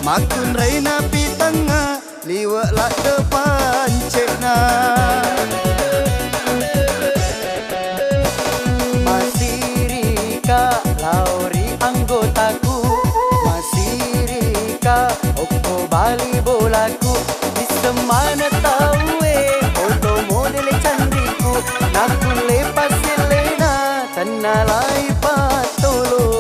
makun reina pi tengah liwat lak depan cekna. Masirika lauri anggotaku, Masirika oko bali bolaku, di semana tahu foto model cantikku, naku lepas selena tanah lai patolo.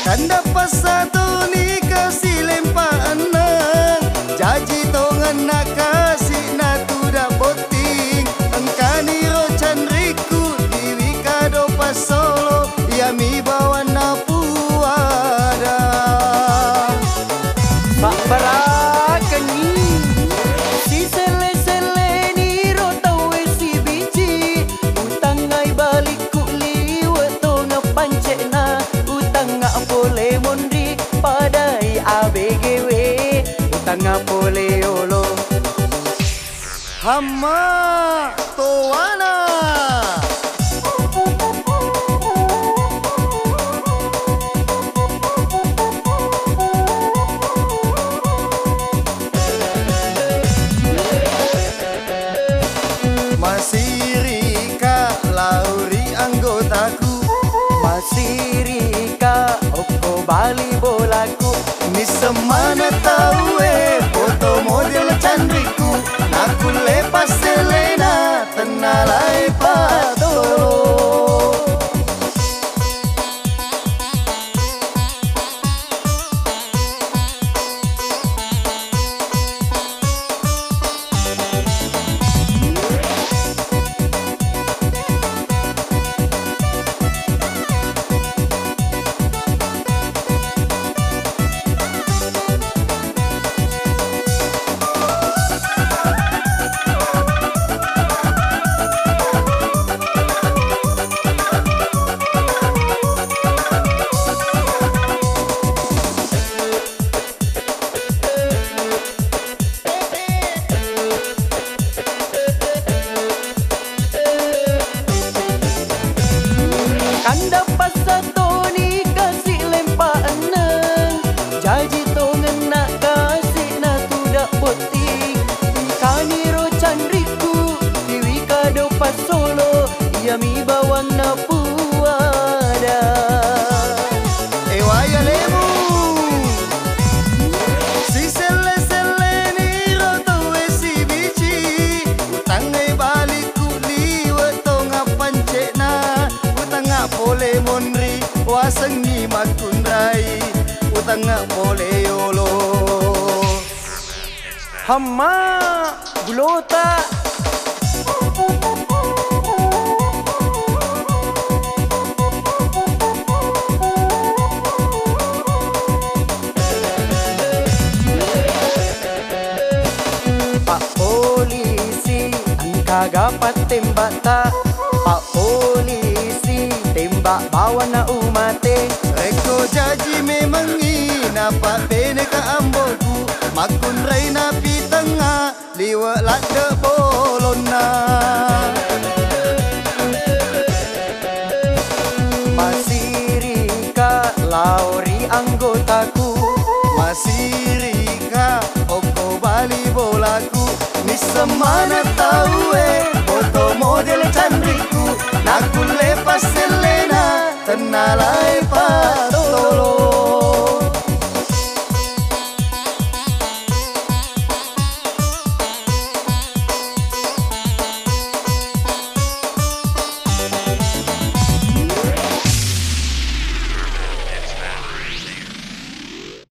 Kan dapat satu ni kasih lempanan, janji tongan nak kasih nak tu dah boting. Engkani rocan riku diwi kado pas solo, ya mi bawa na puada. Pak barakanyi si sele-sele ni rotawe si biji, utang ay balikku liwat to nga pancena, utang nga pole mondri padai ABGW, utang nga pole olo. Hama toana Masirika lauri anggotaku, Masirika oko bali bolaku, ni semana tahu foto model cantikku, naku lepas selena tenang lai patolo. kan dapat satu ni kasih lempanan, janji tongan nak kasih na tu dak boting. Kani rocan riku diwi kado pas solo, ya mi bawang na puada. Waya lemu si sele-sele ni rotawe si biji, utang ay balikku liwat tonga pancekna, utang nga pole monri waseng ni makundrai, utang nga pole yolo. Hama gulota Pak polisi angka tembak tak, Pak polisi tembak bawa na umate. Reko jaji memang ina pak bene ka amboku, makun reina pi tengah liwat lak de bolona. Masirika lauri anggotaku, Masirika oko bali bolaku, ni semana tahu